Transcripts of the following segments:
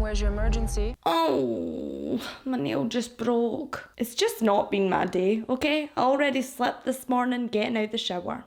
where's your emergency? Oh, my nail just broke. It's just not been my day, okay? I already slept this morning getting out the shower.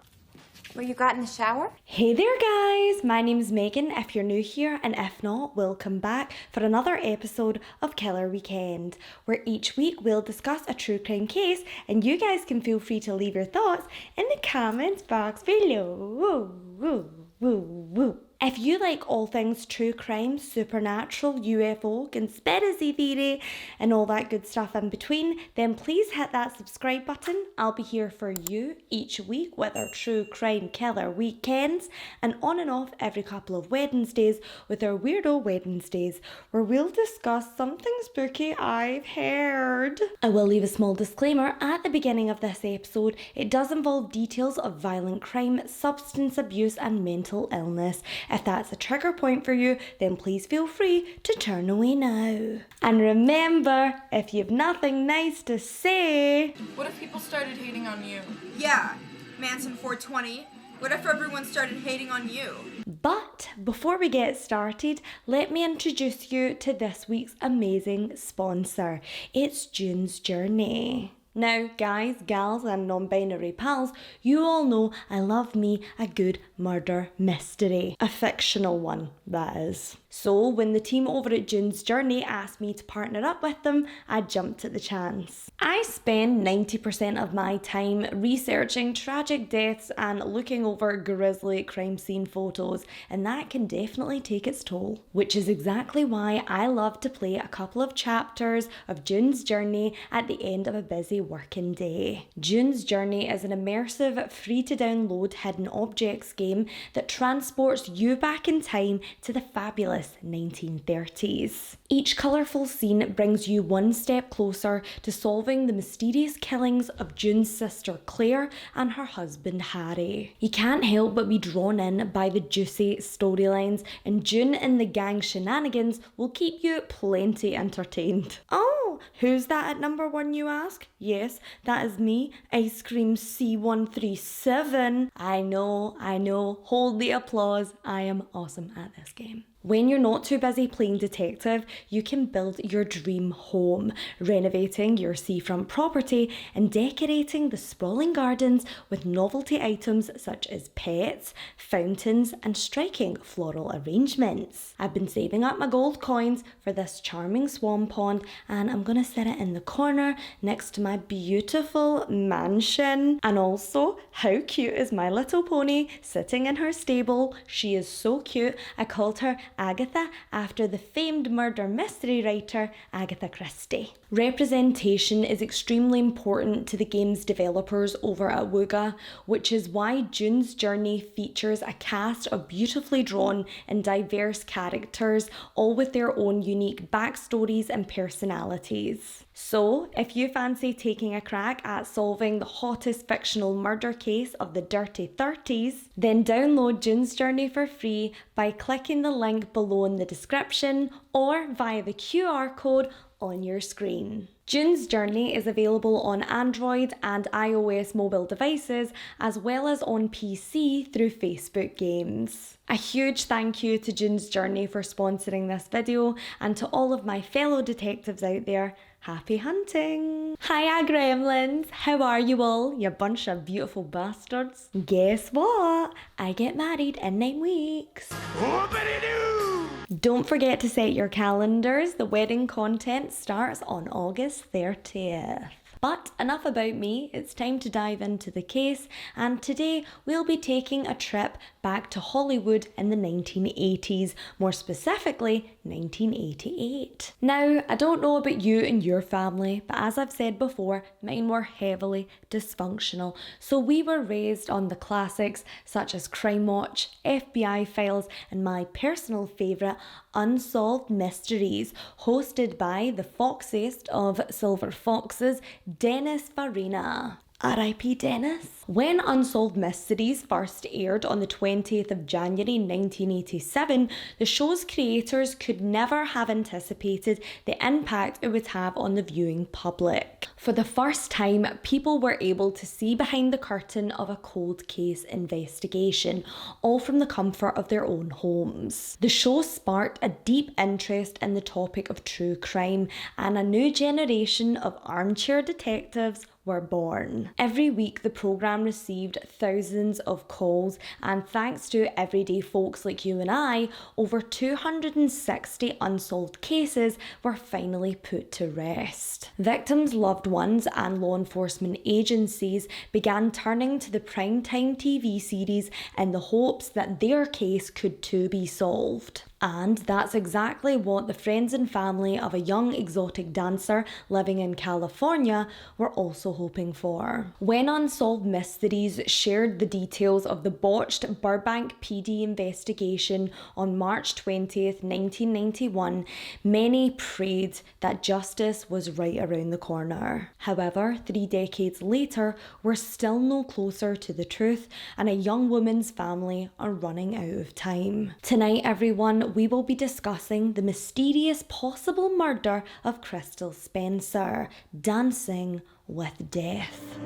What you got in the shower? Hey there guys, my name's Megan if you're new here, and if not, welcome back for another episode of Killer Weekend, where each week we'll discuss a true crime case and you guys can feel free to leave your thoughts in the comments box below. Woo, woo, woo, woo. If you like all things true crime, supernatural, UFO, conspiracy theory, and all that good stuff in between, then please hit that subscribe button. I'll be here for you each week with our true crime killer weekends, and on and off every couple of Wednesdays with our Weirdo Wednesdays, where we'll discuss something spooky I've heard. I will leave a small disclaimer at the beginning of this episode. It does involve details of violent crime, substance abuse, and mental illness. If that's a trigger point for you, then please feel free to turn away now. And remember, if you've nothing nice to say... What if people started hating on you? Yeah, Manson 420. What if everyone started hating on you? But before we get started, let me introduce you to this week's amazing sponsor. It's June's Journey. Now, guys, gals, and non-binary pals, you all know I love me a good murder mystery. A fictional one, that is. So when the team over at June's Journey asked me to partner up with them, I jumped at the chance. I spend 90% of my time researching tragic deaths and looking over grisly crime scene photos, and that can definitely take its toll. Which is exactly why I love to play a couple of chapters of June's Journey at the end of a busy working day. June's Journey is an immersive, free-to-download hidden objects game that transports you back in time to the fabulous 1930s. Each colourful scene brings you one step closer to solving the mysterious killings of June's sister Claire and her husband Harry. You can't help but be drawn in by the juicy storylines, and June and the gang shenanigans will keep you plenty entertained. Oh, who's that at number one, you ask? Yes, that is me, Ice Cream C137. I know, hold the applause. I am awesome at this game. When you're not too busy playing detective, you can build your dream home, renovating your seafront property and decorating the sprawling gardens with novelty items such as pets, fountains, and striking floral arrangements. I've been saving up my gold coins for this charming swan pond, and I'm gonna set it in the corner next to my beautiful mansion. And also, how cute is my little pony sitting in her stable? She is so cute. I called her Agatha after the famed murder mystery writer Agatha Christie. Representation is extremely important to the game's developers over at Wooga, which is why June's Journey features a cast of beautifully drawn and diverse characters, all with their own unique backstories and personalities. So, if you fancy taking a crack at solving the hottest fictional murder case of the dirty 30s, then download June's Journey for free by clicking the link below in the description or via the QR code on your screen. June's Journey is available on Android and iOS mobile devices, as well as on PC through Facebook Games. A huge thank you to June's Journey for sponsoring this video, and to all of my fellow detectives out there, happy hunting! Hiya gremlins! How are you all, you bunch of beautiful bastards? Guess what? I get married in 9 weeks. Don't forget to set your calendars. The wedding content starts on August 30th. But enough about me, it's time to dive into the case, and today we'll be taking a trip back to Hollywood in the 1980s, more specifically 1988. Now, I don't know about you and your family, but as I've said before, mine were heavily dysfunctional. So we were raised on the classics such as Crime Watch, FBI Files, and my personal favourite, Unsolved Mysteries, hosted by the foxiest of silver foxes, Dennis Farina. R.I.P. Dennis. When Unsolved Mysteries first aired on the 20th of January 1987, the show's creators could never have anticipated the impact it would have on the viewing public. For the first time, people were able to see behind the curtain of a cold case investigation, all from the comfort of their own homes. The show sparked a deep interest in the topic of true crime, and a new generation of armchair detectives were born. Every week, the programme received thousands of calls, and thanks to everyday folks like you and I, over 260 unsolved cases were finally put to rest. Victims' loved ones and law enforcement agencies began turning to the primetime TV series in the hopes that their case could too be solved. And that's exactly what the friends and family of a young exotic dancer living in California were also hoping for. When Unsolved Mysteries shared the details of the botched Burbank PD investigation on March 20th, 1991, many prayed that justice was right around the corner. However, 3 decades later, we're still no closer to the truth, and a young woman's family are running out of time. Tonight, everyone, we will be discussing the mysterious possible murder of Crystal Spencer, Dancing with Death.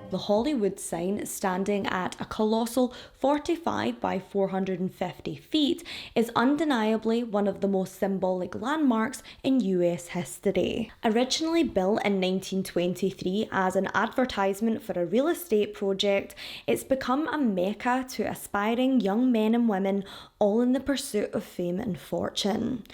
The Hollywood sign, standing at a colossal 45 by 450 feet, is undeniably one of the most symbolic landmarks in US history. Originally built in 1923 as an advertisement for a real estate project, it's become a mecca to aspiring young men and women, all in the pursuit of fame and fortune.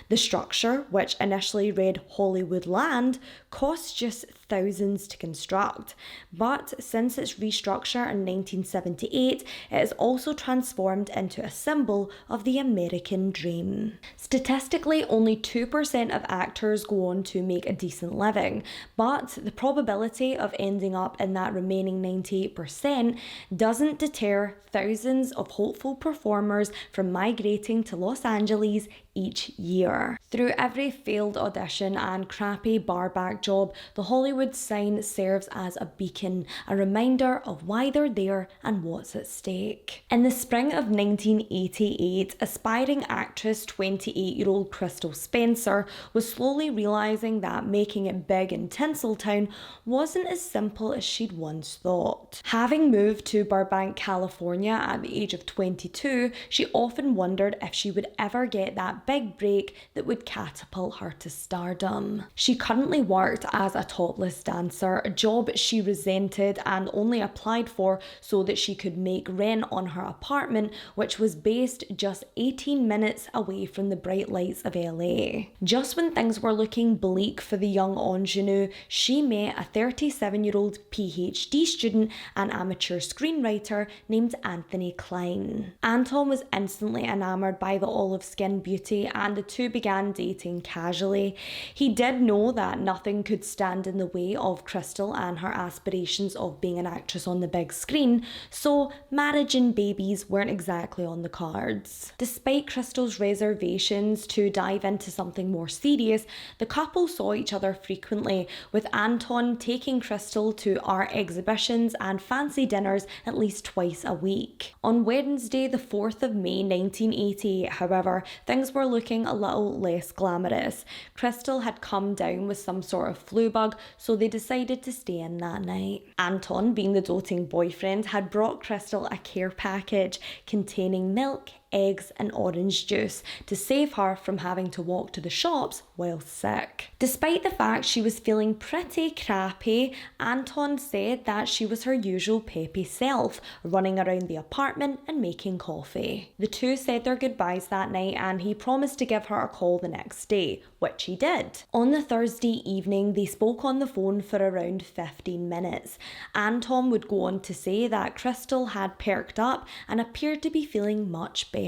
The structure, which initially read Hollywood Land, cost just thousands to construct, but since its restructure in 1978, it has also transformed into a symbol of the American dream. Statistically, only 2% of actors go on to make a decent living, but the probability of ending up in that remaining 98% doesn't deter thousands of hopeful performers from migrating to Los Angeles each year. Through every failed audition and crappy barback job, the Hollywood sign serves as a beacon, a reminder of why they're there and what's at stake. In the spring of 1988, aspiring actress 28-year-old Crystal Spencer was slowly realising that making it big in Tinseltown wasn't as simple as she'd once thought. Having moved to Burbank, California at the age of 22, she often wondered if she would ever get that big break that would catapult her to stardom. She currently worked as a topless dancer, a job she resented and only applied for so that she could make rent on her apartment, which was based just 18 minutes away from the bright lights of LA. Just when things were looking bleak for the young ingenue, she met a 37-year-old PhD student and amateur screenwriter named Anthony Klein. Anton was instantly enamored by the olive-skinned beauty, and the two began dating casually. He did know that nothing could stand in the way of Crystal and her aspirations of being an actress on the big screen, so marriage and babies weren't exactly on the cards. Despite Crystal's reservations to dive into something more serious, the couple saw each other frequently, with Anton taking Crystal to art exhibitions and fancy dinners at least twice a week. On Wednesday, the 4th of May 1988, however, things were looking a little less glamorous. Crystal had come down with some sort of flu bug, so they decided to stay in that night. Anton, being the doting boyfriend, had brought Crystal a care package containing milk, eggs and orange juice to save her from having to walk to the shops while sick. Despite the fact she was feeling pretty crappy, Anton said that she was her usual peppy self, running around the apartment and making coffee. The two said their goodbyes that night, and he promised to give her a call the next day, which he did. On the Thursday evening, they spoke on the phone for around 15 minutes. Anton would go on to say that Crystal had perked up and appeared to be feeling much better.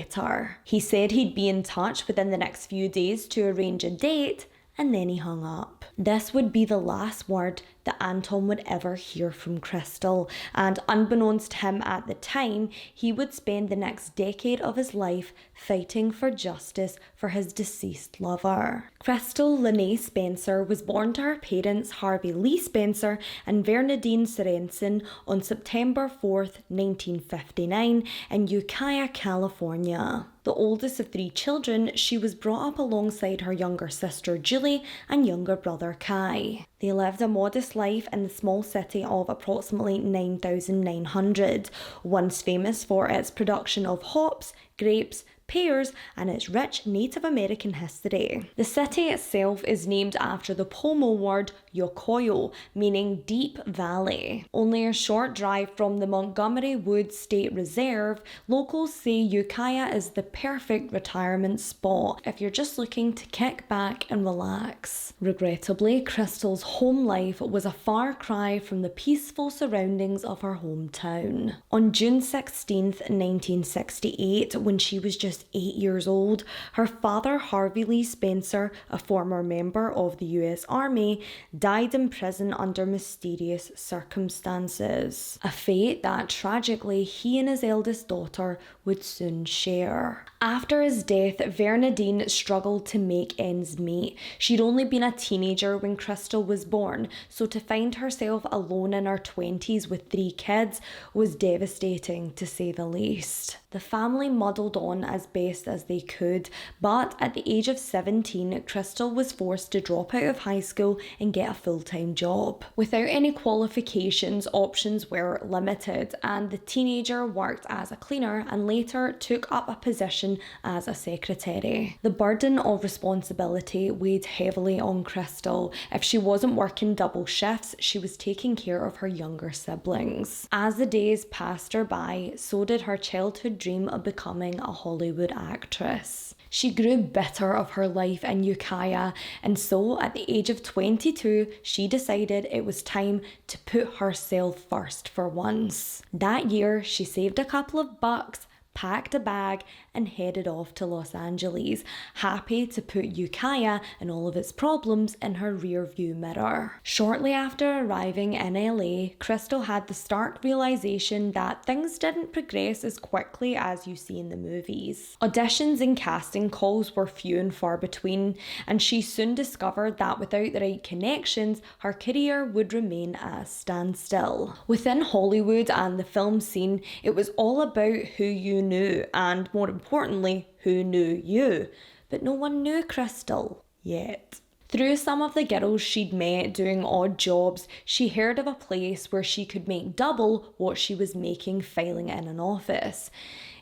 He said he'd be in touch within the next few days to arrange a date, and then he hung up. This would be the last word that Anton would ever hear from Crystal, and unbeknownst to him at the time, he would spend the next decade of his life fighting for justice for his deceased lover. Crystal Lene Spencer was born to her parents Harvey Lee Spencer and Bernadine Sorensen on September 4th, 1959 in Ukiah, California. The oldest of 3 children, she was brought up alongside her younger sister Julie and younger brother Kai. They lived a modest life in the small city of approximately 9,900, once famous for its production of hops, grapes, pears, and its rich Native American history. The city itself is named after the Pomo word Yokoyo, meaning deep valley. Only a short drive from the Montgomery Woods State Reserve, locals say Ukiah is the perfect retirement spot if you're just looking to kick back and relax. Regrettably, Crystal's home life was a far cry from the peaceful surroundings of her hometown. On June 16th, 1968, when she was just 8 years old, her father Harvey Lee Spencer, a former member of the US Army, died in prison under mysterious circumstances. A fate that tragically he and his eldest daughter would soon share. After his death, Bernadine struggled to make ends meet. She'd only been a teenager when Crystal was born, so to find herself alone in her 20s with 3 kids was devastating to say the least. The family muddled on as best as they could, but at the age of 17, Crystal was forced to drop out of high school and get a full-time job. Without any qualifications, options were limited, and the teenager worked as a cleaner and later took up a position as a secretary. The burden of responsibility weighed heavily on Crystal. If she wasn't working double shifts, she was taking care of her younger siblings. As the days passed her by, so did her childhood dream of becoming a Hollywood actress. She grew bitter of her life in Ukiah, and so at the age of 22, she decided it was time to put herself first for once. That year, she saved a couple of bucks, packed a bag, and headed off to Los Angeles, happy to put Ukiah and all of its problems in her rearview mirror. Shortly after arriving in LA, Crystal had the stark realization that things didn't progress as quickly as you see in the movies. Auditions and casting calls were few and far between, and she soon discovered that without the right connections, her career would remain at a standstill. Within Hollywood and the film scene, it was all about who you knew, and more importantly, who knew you. But no one knew Crystal yet. Through some of the girls she'd met doing odd jobs, she heard of a place where she could make double what she was making filing in an office.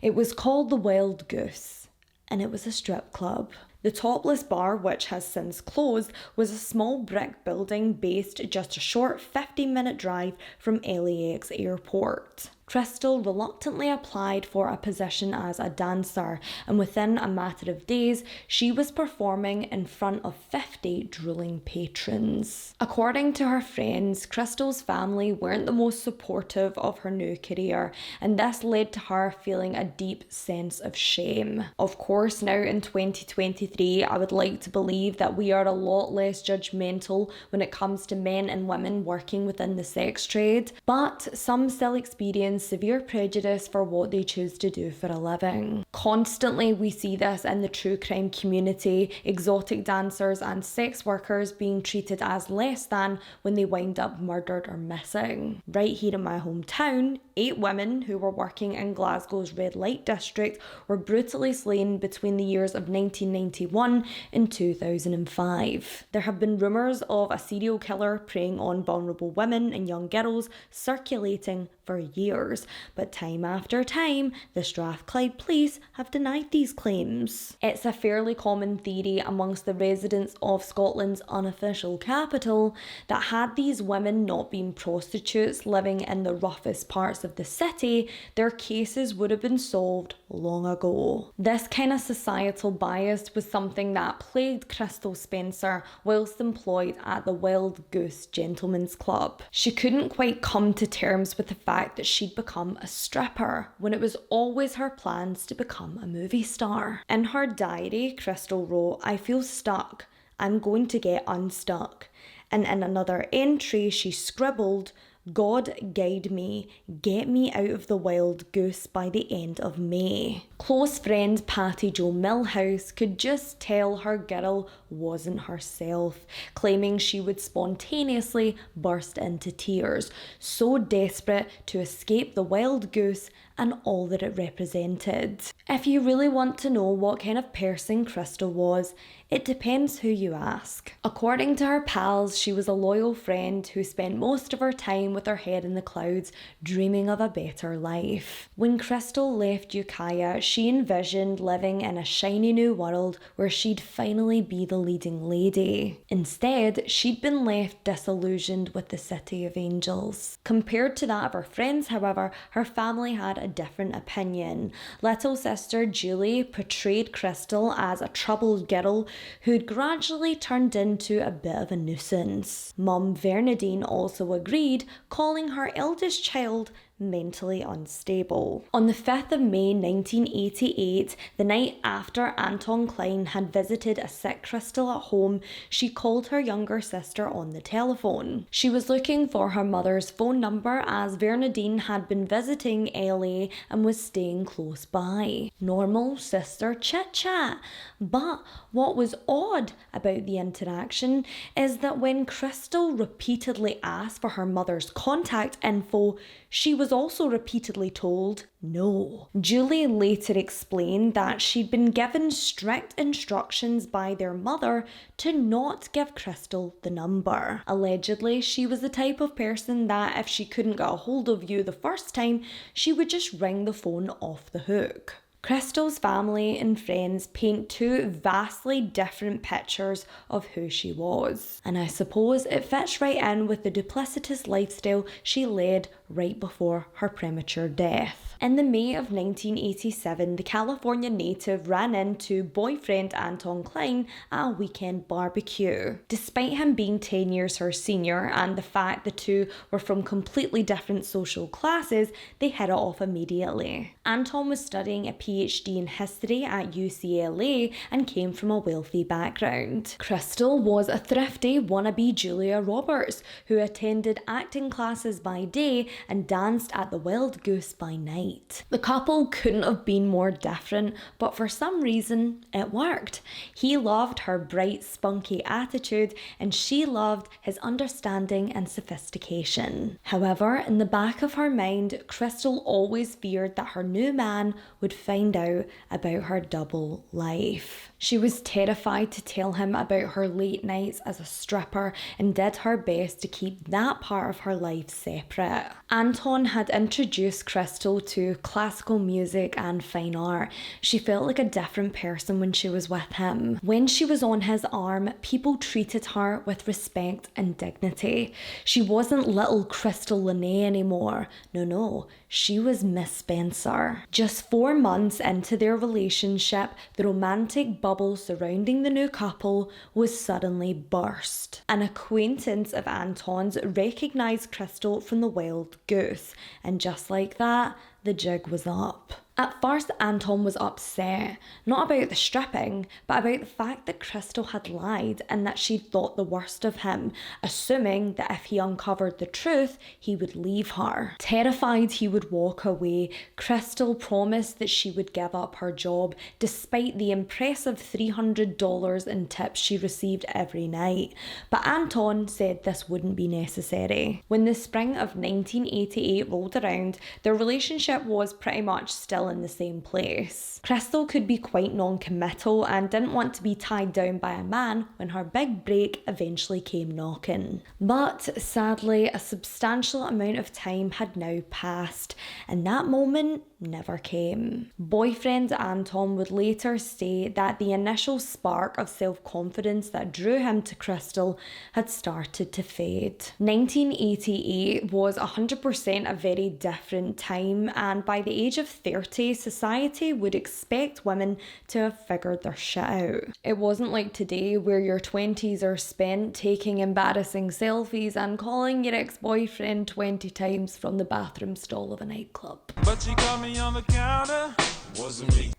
It was called the Wild Goose, and it was a strip club. The Topless Bar, which has since closed, was a small brick building based just a short 15-minute drive from LAX airport. Crystal reluctantly applied for a position as a dancer, and within a matter of days, she was performing in front of 50 drooling patrons. According to her friends, Crystal's family weren't the most supportive of her new career, and this led to her feeling a deep sense of shame. Of course, now in 2023, I would like to believe that we are a lot less judgmental when it comes to men and women working within the sex trade, but some still experience severe prejudice for what they choose to do for a living. Constantly we see this in the true crime community, exotic dancers and sex workers being treated as less than when they wind up murdered or missing. Right here in my hometown, 8 women who were working in Glasgow's red light district were brutally slain between the years of 1991 and 2005. There have been rumours of a serial killer preying on vulnerable women and young girls circulating for years, but time after time, the Strathclyde police have denied these claims. It's a fairly common theory amongst the residents of Scotland's unofficial capital that had these women not been prostitutes living in the roughest parts of the city, their cases would have been solved long ago. This kind of societal bias was something that plagued Crystal Spencer whilst employed at the Wild Goose Gentlemen's Club. She couldn't quite come to terms with the fact that she'd become a stripper when it was always her plans to become a movie star. In her diary, Crystal wrote, "I feel stuck. I'm going to get unstuck. And in another entry, she scribbled, "God guide me, get me out of the wild goose by the end of May." Close friend Patty Jo Millhouse could just tell her girl wasn't herself, claiming she would spontaneously burst into tears, so desperate to escape the wild goose and all that it represented. If you really want to know what kind of person Crystal was, it depends who you ask. According to her pals, she was a loyal friend who spent most of her time with her head in the clouds, dreaming of a better life. When Crystal left Ukiah, she envisioned living in a shiny new world where she'd finally be the leading lady. Instead, she'd been left disillusioned with the City of Angels. Compared to that of her friends, however, her family had a different opinion. Little sister Julie portrayed Crystal as a troubled girl who'd gradually turned into a bit of a nuisance. Mum Bernadine also agreed, calling her eldest child mentally unstable. On the 5th of May 1988, the night after Anton Klein had visited a sick Crystal at home, she called her younger sister on the telephone. She was looking for her mother's phone number as Bernadine had been visiting LA and was staying close by. Normal sister chit-chat. But what was odd about the interaction is that when Crystal repeatedly asked for her mother's contact info, she was also repeatedly told no. Julie later explained that she'd been given strict instructions by their mother to not give Crystal the number. Allegedly, she was the type of person that if she couldn't get a hold of you the first time, she would just ring the phone off the hook. Crystal's family and friends paint two vastly different pictures of who she was. And I suppose it fits right in with the duplicitous lifestyle she led right before her premature death. In the May of 1987, the California native ran into boyfriend Anton Klein at a weekend barbecue. Despite him being 10 years her senior and the fact the two were from completely different social classes, they hit it off immediately. Anton was studying a PhD in history at UCLA and came from a wealthy background. Crystal was a thrifty wannabe Julia Roberts who attended acting classes by day and danced at the Wild Goose by night. The couple couldn't have been more different, but for some reason it worked. He loved her bright, spunky attitude and she loved his understanding and sophistication. However, in the back of her mind, Crystal always feared that her new man would find out about her double life. She was terrified to tell him about her late nights as a stripper and did her best to keep that part of her life separate. Anton had introduced Crystal to classical music and fine art. She felt like a different person when she was with him. When she was on his arm, people treated her with respect and dignity. She wasn't little Crystal Linnae anymore. No, she was Miss Spencer. Just 4 months into their relationship, the romantic bubble surrounding the new couple was suddenly burst. An acquaintance of Anton's recognised Crystal from the Wild Goose, and just like that, the jig was up. At first, Anton was upset, not about the stripping, but about the fact that Crystal had lied and that she'd thought the worst of him, assuming that if he uncovered the truth, he would leave her. Terrified he would walk away, Crystal promised that she would give up her job, despite the impressive $300 in tips she received every night. But Anton said this wouldn't be necessary. When the spring of 1988 rolled around, their relationship was pretty much still in the same place. Crystal could be quite non-committal and didn't want to be tied down by a man when her big break eventually came knocking. But sadly, a substantial amount of time had now passed, and that moment never came. Boyfriend Anton would later say that the initial spark of self-confidence that drew him to Crystal had started to fade. 1988 was 100% a very different time, and by the age of 30, society would expect women to have figured their shit out. It wasn't like today where your 20s are spent taking embarrassing selfies and calling your ex-boyfriend 20 times from the bathroom stall of a nightclub. But she caught me on the counter,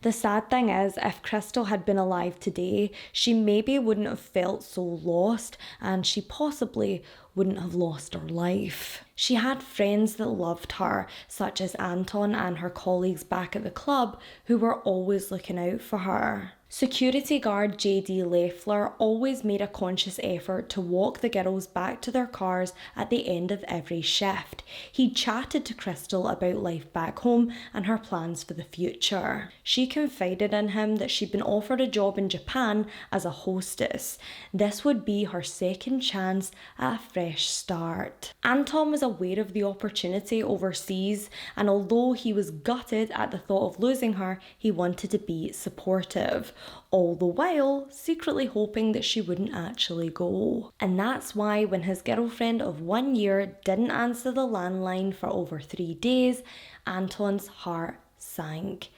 The sad thing is, if Crystal had been alive today, she maybe wouldn't have felt so lost, and she possibly wouldn't have lost her life. She had friends that loved her, such as Anton and her colleagues back at the club, who were always looking out for her. Security guard JD Leffler always made a conscious effort to walk the girls back to their cars at the end of every shift. He chatted to Crystal about life back home and her plans for the future. She confided in him that she'd been offered a job in Japan as a hostess. This would be her second chance at a fresh start. Anton was aware of the opportunity overseas, and although he was gutted at the thought of losing her, he wanted to be supportive, all the while secretly hoping that she wouldn't actually go. And that's why when his girlfriend of 1 year didn't answer the landline for over 3 days, Anton's heart sank.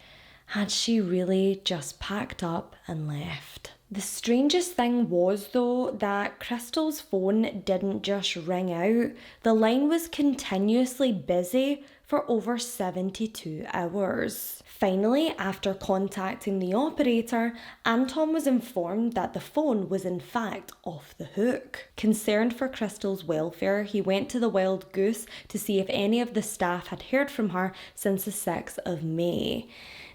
Had she really just packed up and left? The strangest thing was, though, that Crystal's phone didn't just ring out. The line was continuously busy for over 72 hours. Finally, after contacting the operator, Anton was informed that the phone was in fact off the hook. Concerned for Crystal's welfare, he went to the Wild Goose to see if any of the staff had heard from her since the 6th of May.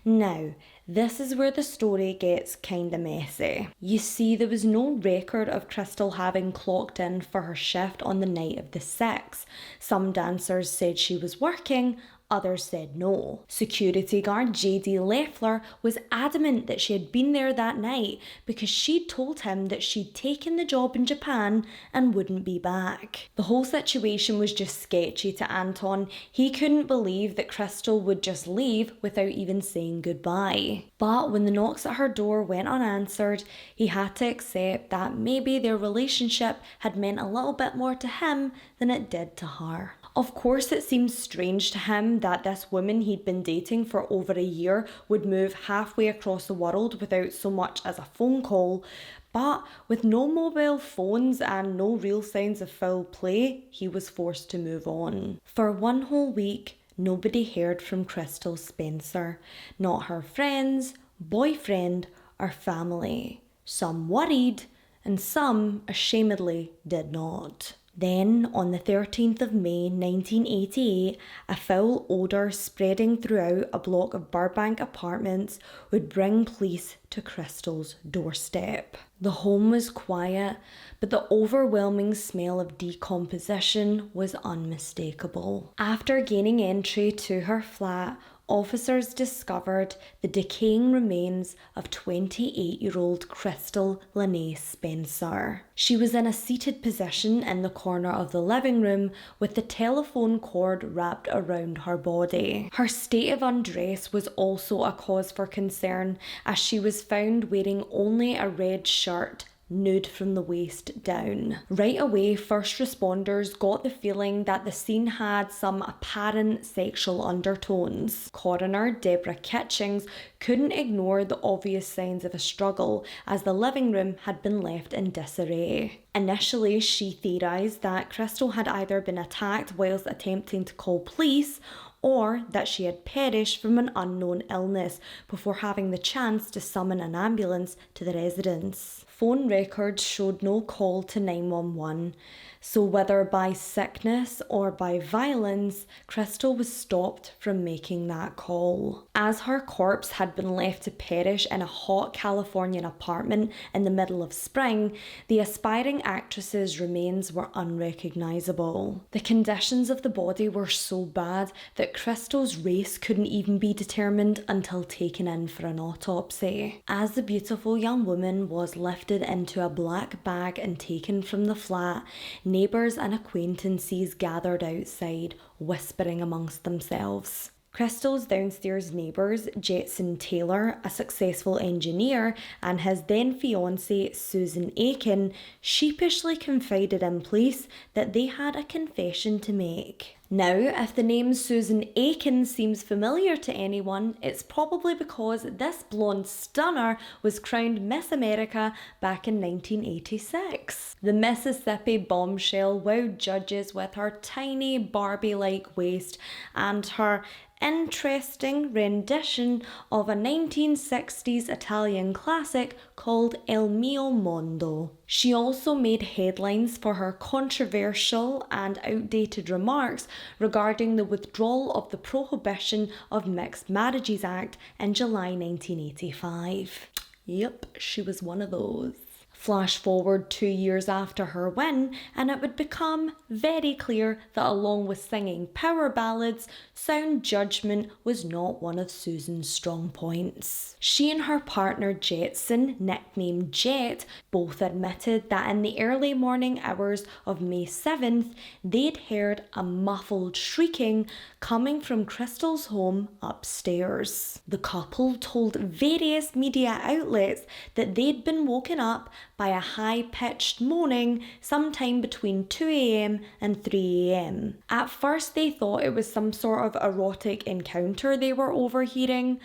Now, this is where the story gets kinda messy. You see, there was no record of Crystal having clocked in for her shift on the night of the 6th. Some dancers said she was working, others said no. Security guard JD Leffler was adamant that she had been there that night because she'd told him that she'd taken the job in Japan and wouldn't be back. The whole situation was just sketchy to Anton. He couldn't believe that Crystal would just leave without even saying goodbye. But when the knocks at her door went unanswered, he had to accept that maybe their relationship had meant a little bit more to him than it did to her. Of course, it seems strange to him that this woman he'd been dating for over a year would move halfway across the world without so much as a phone call. But with no mobile phones and no real signs of foul play, he was forced to move on. For 1 whole week, nobody heard from Crystal Spencer. Not her friends, boyfriend, or family. Some worried, and some ashamedly did not. Then, on the 13th of May 1988, a foul odour spreading throughout a block of Burbank apartments would bring police to Crystal's doorstep. The home was quiet, but the overwhelming smell of decomposition was unmistakable. After gaining entry to her flat, officers discovered the decaying remains of 28-year-old Crystal Lene Spencer. She was in a seated position in the corner of the living room with the telephone cord wrapped around her body. Her state of undress was also a cause for concern, as she was found wearing only a red shirt, nude from the waist down. Right away, first responders got the feeling that the scene had some apparent sexual undertones. Coroner Deborah Kitchings couldn't ignore the obvious signs of a struggle, as the living room had been left in disarray. Initially, she theorised that Crystal had either been attacked whilst attempting to call police, or that she had perished from an unknown illness before having the chance to summon an ambulance to the residence. Phone records showed no call to 911, so whether by sickness or by violence, Crystal was stopped from making that call. As her corpse had been left to perish in a hot Californian apartment in the middle of spring, the aspiring actress's remains were unrecognisable. The conditions of the body were so bad that Crystal's race couldn't even be determined until taken in for an autopsy. As the beautiful young woman was lifted into a black bag and taken from the flat, neighbours and acquaintances gathered outside, whispering amongst themselves. Crystal's downstairs neighbours, Jetson Taylor, a successful engineer, and his then fiancée, Susan Aiken, sheepishly confided in police that they had a confession to make. Now, if the name Susan Aiken seems familiar to anyone, it's probably because this blonde stunner was crowned Miss America back in 1986. The Mississippi bombshell wowed judges with her tiny Barbie-like waist and her interesting rendition of a 1960s Italian classic called Il Mio Mondo. She also made headlines for her controversial and outdated remarks regarding the withdrawal of the Prohibition of Mixed Marriages Act in July 1985. Yep, she was one of those. Flash forward 2 years after her win, and it would become very clear that along with singing power ballads, sound judgment was not one of Susan's strong points. She and her partner Jetson, nicknamed Jet, both admitted that in the early morning hours of May 7th, they'd heard a muffled shrieking coming from Crystal's home upstairs. The couple told various media outlets that they'd been woken up by a high-pitched moaning sometime between 2 a.m. and 3 a.m. At first they thought it was some sort of erotic encounter they were overhearing,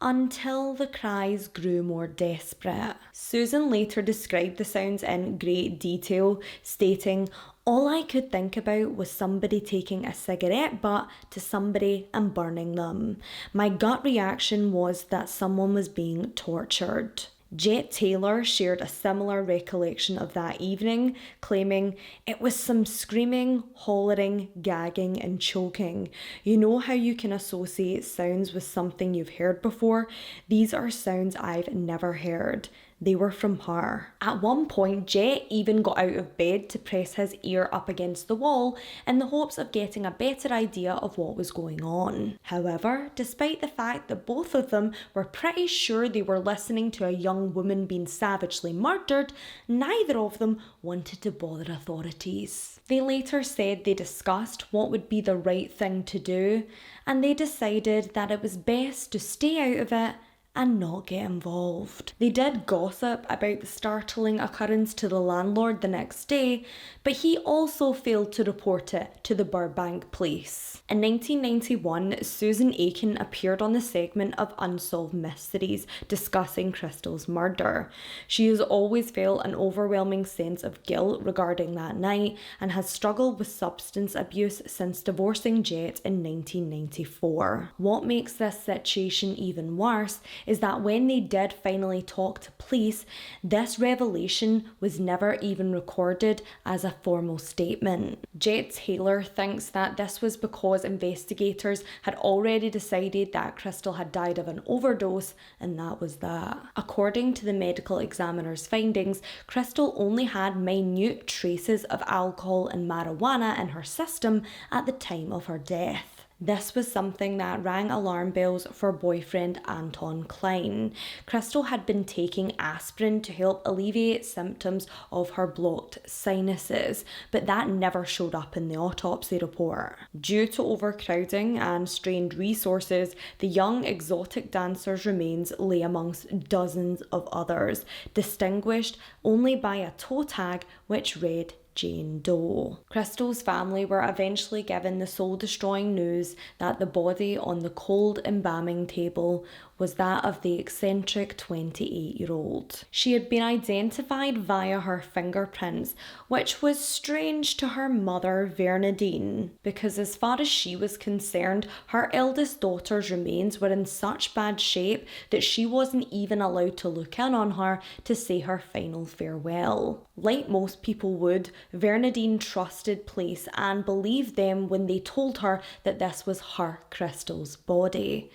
until the cries grew more desperate. Susan later described the sounds in great detail, stating, "All I could think about was somebody taking a cigarette butt to somebody and burning them. My gut reaction was that someone was being tortured." Jet Taylor shared a similar recollection of that evening, claiming it was some screaming, hollering, gagging and choking. You know how you can associate sounds with something you've heard before? These are sounds I've never heard. They were from her. At one point, Jet even got out of bed to press his ear up against the wall in the hopes of getting a better idea of what was going on. However, despite the fact that both of them were pretty sure they were listening to a young woman being savagely murdered, neither of them wanted to bother authorities. They later said they discussed what would be the right thing to do, and they decided that it was best to stay out of it and not get involved. They did gossip about the startling occurrence to the landlord the next day, but he also failed to report it to the Burbank police. In 1991, Susan Aiken appeared on the segment of Unsolved Mysteries discussing Crystal's murder. She has always felt an overwhelming sense of guilt regarding that night and has struggled with substance abuse since divorcing Jet in 1994. What makes this situation even worse is that when they did finally talk to police, this revelation was never even recorded as a formal statement. Jet Taylor thinks that this was because investigators had already decided that Crystal had died of an overdose, and that was that. According to the medical examiner's findings, Crystal only had minute traces of alcohol and marijuana in her system at the time of her death. This was something that rang alarm bells for boyfriend Anton Klein. Crystal had been taking aspirin to help alleviate symptoms of her blocked sinuses, but that never showed up in the autopsy report. Due to overcrowding and strained resources, the young exotic dancer's remains lay amongst dozens of others, distinguished only by a toe tag which read Jane Doe. Crystal's family were eventually given the soul-destroying news that the body on the cold embalming table was that of the eccentric 28-year-old. She had been identified via her fingerprints, which was strange to her mother, Bernadine, because as far as she was concerned, her eldest daughter's remains were in such bad shape that she wasn't even allowed to look in on her to say her final farewell. Like most people would, Bernadine trusted police and believed them when they told her that this was her, Crystal's, body.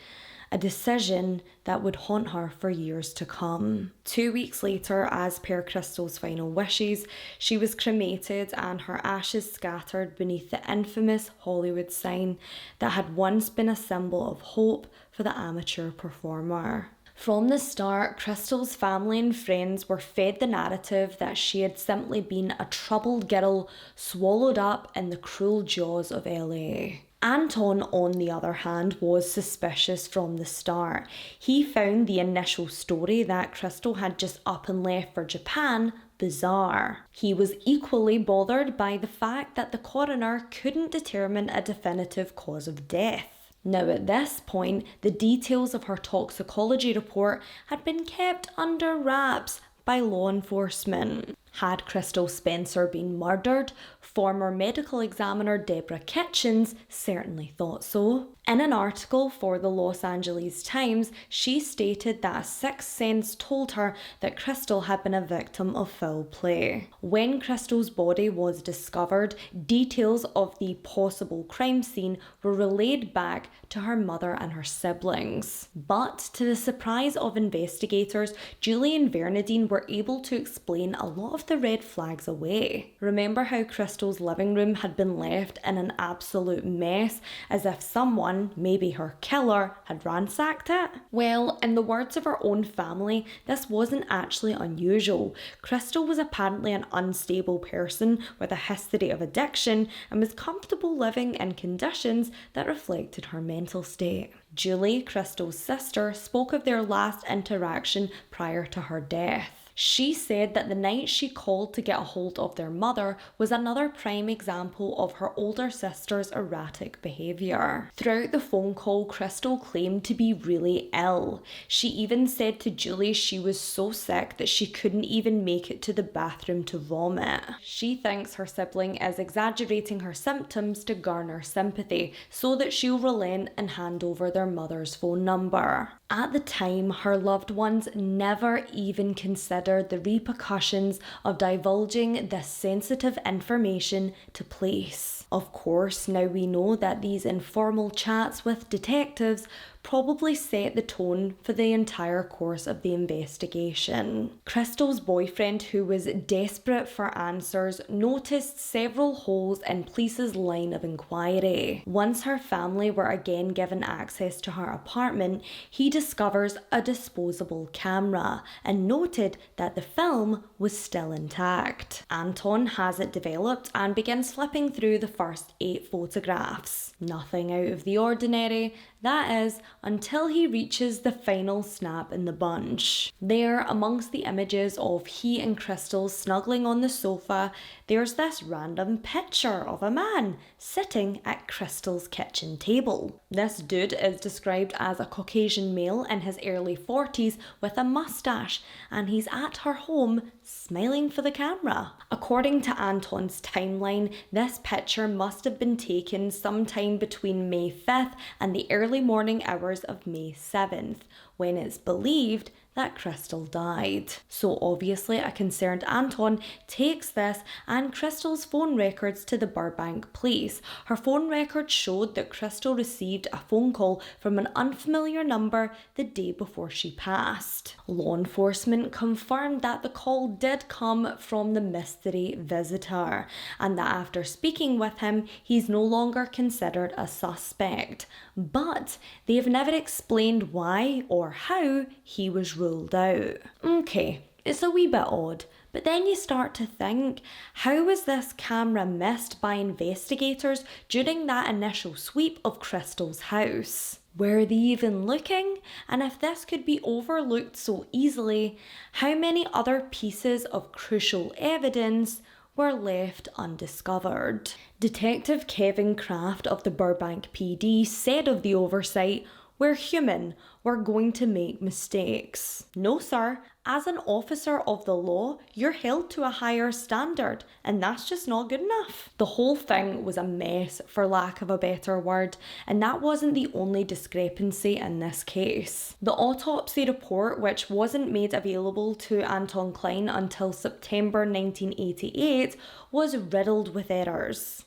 A decision that would haunt her for years to come. 2 weeks later, as per Crystal's final wishes, she was cremated and her ashes scattered beneath the infamous Hollywood sign that had once been a symbol of hope for the amateur performer. From the start, Crystal's family and friends were fed the narrative that she had simply been a troubled girl swallowed up in the cruel jaws of LA. Anton, on the other hand, was suspicious from the start. He found the initial story that Crystal had just up and left for Japan bizarre. He was equally bothered by the fact that the coroner couldn't determine a definitive cause of death. Now at this point, the details of her toxicology report had been kept under wraps by law enforcement. Had Crystal Spencer been murdered? Former medical examiner Deborah Kitchens certainly thought so. In an article for the Los Angeles Times, she stated that a sixth sense told her that Crystal had been a victim of foul play. When Crystal's body was discovered, details of the possible crime scene were relayed back to her mother and her siblings. But to the surprise of investigators, Julie and Bernadine were able to explain a lot of the red flags away. Remember how Crystal's living room had been left in an absolute mess, as if someone, maybe her killer, had ransacked it? Well, in the words of her own family, this wasn't actually unusual. Crystal was apparently an unstable person with a history of addiction and was comfortable living in conditions that reflected her mental state. Julie, Crystal's sister, spoke of their last interaction prior to her death. She said that the night she called to get a hold of their mother was another prime example of her older sister's erratic behaviour. Throughout the phone call, Crystal claimed to be really ill. She even said to Julie she was so sick that she couldn't even make it to the bathroom to vomit. She thinks her sibling is exaggerating her symptoms to garner sympathy so that she'll relent and hand over their mother's phone number. At the time, her loved ones never even considered the repercussions of divulging this sensitive information to police. Of course, now we know that these informal chats with detectives probably set the tone for the entire course of the investigation. Crystal's boyfriend, who was desperate for answers, noticed several holes in police's line of inquiry. Once her family were again given access to her apartment, he discovers a disposable camera and noted that the film was still intact. Anton has it developed and begins flipping through the first 8 photographs. Nothing out of the ordinary, that is, until he reaches the final snap in the bunch. There, amongst the images of he and Crystal snuggling on the sofa, there's this random picture of a man sitting at Crystal's kitchen table. This dude is described as a Caucasian male in his early 40s with a mustache, and he's at her home smiling for the camera. According to Anton's timeline, this picture must have been taken sometime between May 5th and the early morning hours of May 7th, when it's believed that Crystal died. So obviously a concerned Anton takes this and Crystal's phone records to the Burbank police. Her phone records showed that Crystal received a phone call from an unfamiliar number the day before she passed. Law enforcement confirmed that the call did come from the mystery visitor, and that after speaking with him, he's no longer considered a suspect. But they've never explained why or how he was ruled out. Okay, it's a wee bit odd, but then you start to think, how was this camera missed by investigators during that initial sweep of Crystal's house? Were they even looking? And if this could be overlooked so easily, how many other pieces of crucial evidence were left undiscovered? Detective Kevin Kraft of the Burbank PD said of the oversight, "We're human, we're going to make mistakes." No sir, as an officer of the law, you're held to a higher standard, and that's just not good enough. The whole thing was a mess, for lack of a better word, and that wasn't the only discrepancy in this case. The autopsy report, which wasn't made available to Anton Klein until September 1988, was riddled with errors.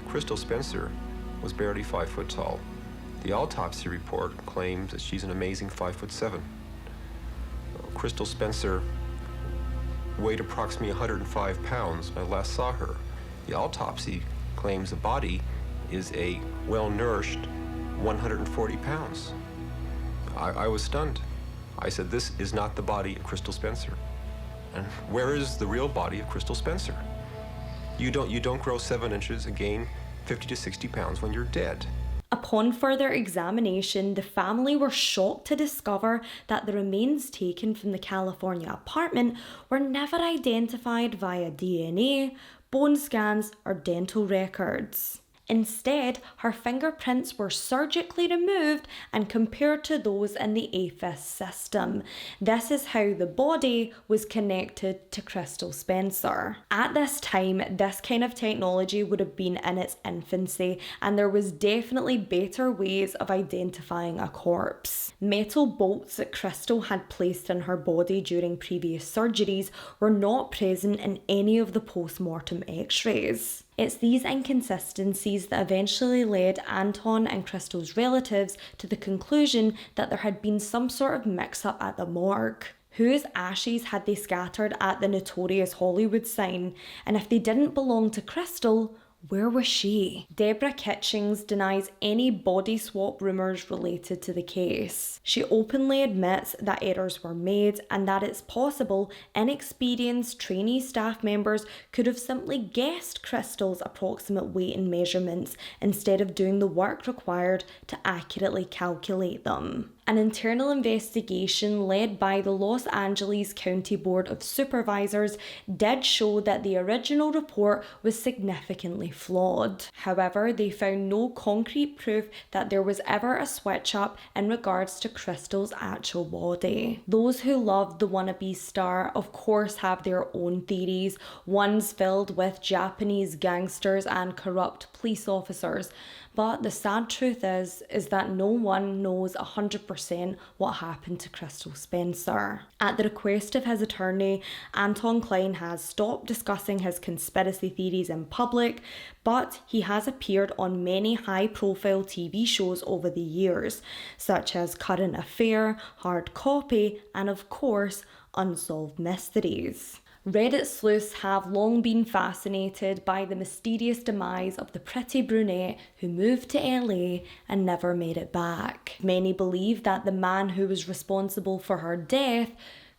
Crystal Spencer was barely 5 foot tall. The autopsy report claims that she's an amazing 5'7". Crystal Spencer weighed approximately 105 pounds when I last saw her. The autopsy claims the body is a well-nourished 140 pounds. I was stunned. I said, this is not the body of Crystal Spencer. And where is the real body of Crystal Spencer? You don't grow 7 inches and gain 50 to 60 pounds when you're dead. Upon further examination, the family were shocked to discover that the remains taken from the California apartment were never identified via DNA, bone scans, or dental records. Instead, her fingerprints were surgically removed and compared to those in the AFIS system. This is how the body was connected to Crystal Spencer. At this time, this kind of technology would have been in its infancy, and there was definitely better ways of identifying a corpse. Metal bolts that Crystal had placed in her body during previous surgeries were not present in any of the post-mortem x-rays. It's these inconsistencies that eventually led Anton and Crystal's relatives to the conclusion that there had been some sort of mix-up at the morgue. Whose ashes had they scattered at the notorious Hollywood sign? And if they didn't belong to Crystal, where was she? Deborah Kitchings denies any body swap rumours related to the case. She openly admits that errors were made and that it's possible inexperienced trainee staff members could have simply guessed Crystal's approximate weight and measurements instead of doing the work required to accurately calculate them. An internal investigation led by the Los Angeles County Board of Supervisors did show that the original report was significantly flawed. However, they found no concrete proof that there was ever a switch up in regards to Crystal's actual body. Those who loved the wannabe star of course have their own theories, ones filled with Japanese gangsters and corrupt police officers. But the sad truth is that no one knows 100% what happened to Crystal Spencer. At the request of his attorney, Anton Klein has stopped discussing his conspiracy theories in public, but he has appeared on many high-profile TV shows over the years, such as Current Affair, Hard Copy, and of course, Unsolved Mysteries. Reddit sleuths have long been fascinated by the mysterious demise of the pretty brunette who moved to LA and never made it back. Many believe that the man who was responsible for her death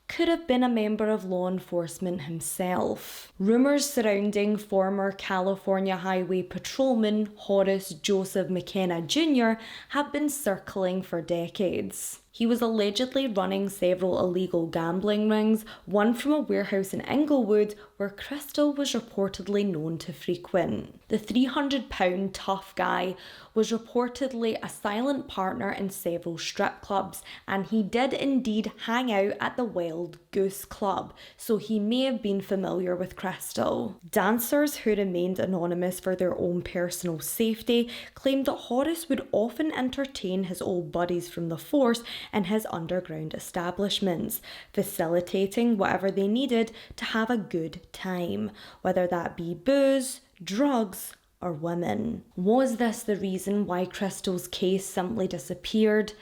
could have been a member of law enforcement himself. Rumours surrounding former California Highway Patrolman Horace Joseph McKenna Jr. have been circling for decades. He was allegedly running several illegal gambling rings, one from a warehouse in Inglewood where Crystal was reportedly known to frequent. The 300-pound tough guy was reportedly a silent partner in several strip clubs, and he did indeed hang out at the Wild Goose Club, so he may have been familiar with Crystal. Dancers who remained anonymous for their own personal safety claimed that Horace would often entertain his old buddies from the force in his underground establishments, facilitating whatever they needed to have a good time, whether that be booze, drugs, or women. Was this the reason why Crystal's case simply disappeared?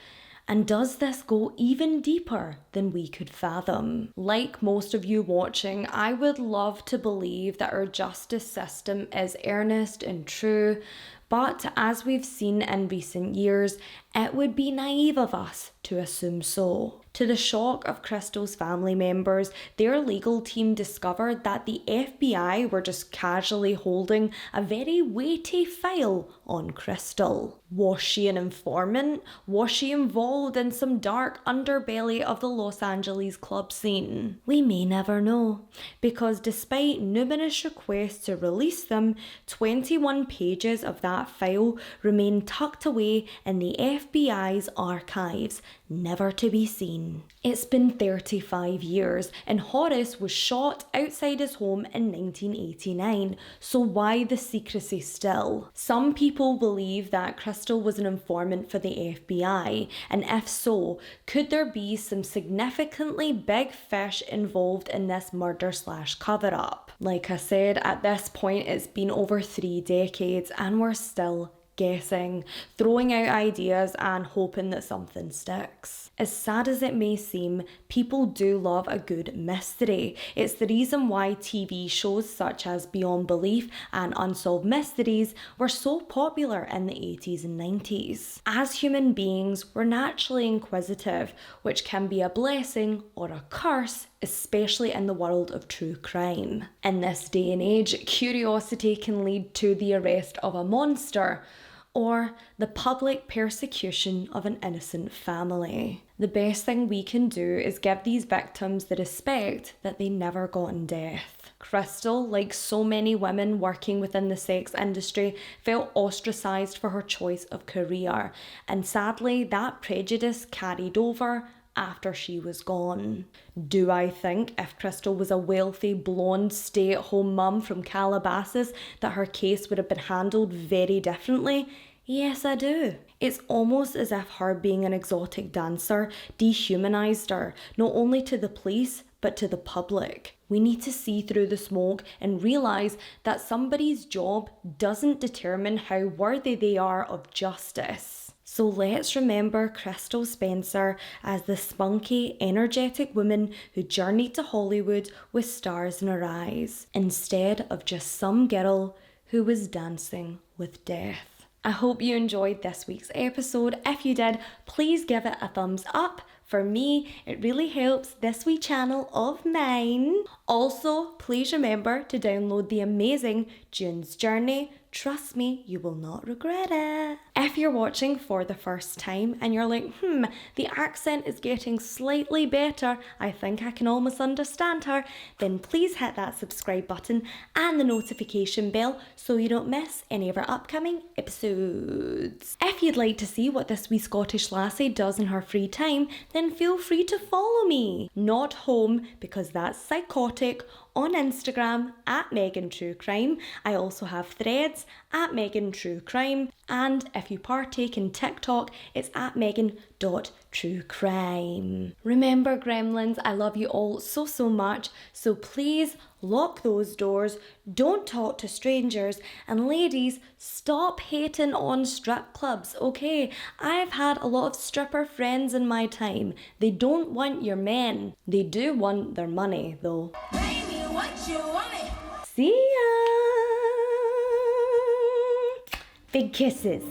And does this go even deeper than we could fathom? Like most of you watching, I would love to believe that our justice system is earnest and true, but as we've seen in recent years, it would be naive of us to assume so. To the shock of Crystal's family members, their legal team discovered that the FBI were just casually holding a very weighty file on Crystal. Was she an informant? Was she involved in some dark underbelly of the Los Angeles club scene? We may never know, because despite numerous requests to release them, 21 pages of that file remain tucked away in the FBI's archives, never to be seen. It's been 35 years, and Horace was shot outside his home in 1989, so why the secrecy still? Some people believe that Crystal was an informant for the FBI, and if so, could there be some significantly big fish involved in this murder/cover-up? Like I said, at this point it's been over 3 decades and we're still guessing, throwing out ideas and hoping that something sticks. As sad as it may seem, people do love a good mystery. It's the reason why TV shows such as Beyond Belief and Unsolved Mysteries were so popular in the 80s and 90s. As human beings, we're naturally inquisitive, which can be a blessing or a curse, especially in the world of true crime. In this day and age, curiosity can lead to the arrest of a monster, or the public persecution of an innocent family. The best thing we can do is give these victims the respect that they never got in death. Crystal, like so many women working within the sex industry, felt ostracised for her choice of career, and sadly that prejudice carried over after she was gone. Do I think if Crystal was a wealthy, blonde, stay-at-home mum from Calabasas that her case would have been handled very differently? Yes, I do. It's almost as if her being an exotic dancer dehumanised her, not only to the police, but to the public. We need to see through the smoke and realise that somebody's job doesn't determine how worthy they are of justice. So let's remember Crystal Spencer as the spunky, energetic woman who journeyed to Hollywood with stars in her eyes, instead of just some girl who was dancing with death. I hope you enjoyed this week's episode. If you did, please give it a thumbs up. For me, it really helps this wee channel of mine. Also, please remember to download the amazing June's Journey. Trust me, you will not regret it. If you're watching for the first time and you're like, the accent is getting slightly better, I think I can almost understand her, then please hit that subscribe button and the notification bell so you don't miss any of our upcoming episodes. If you'd like to see what this wee Scottish lassie does in her free time, then feel free to follow me. Not home, because that's psychotic, on Instagram at Megan True Crime. I also have threads at Megan True Crime, and if you partake in TikTok, it's at Megan.truecrime. Remember, gremlins, I love you all so much, so please lock those doors, don't talk to strangers, and ladies, stop hating on strip clubs, okay? I've had a lot of stripper friends in my time. They don't want your men. They do want their money, though. What you want? See ya! Big kisses.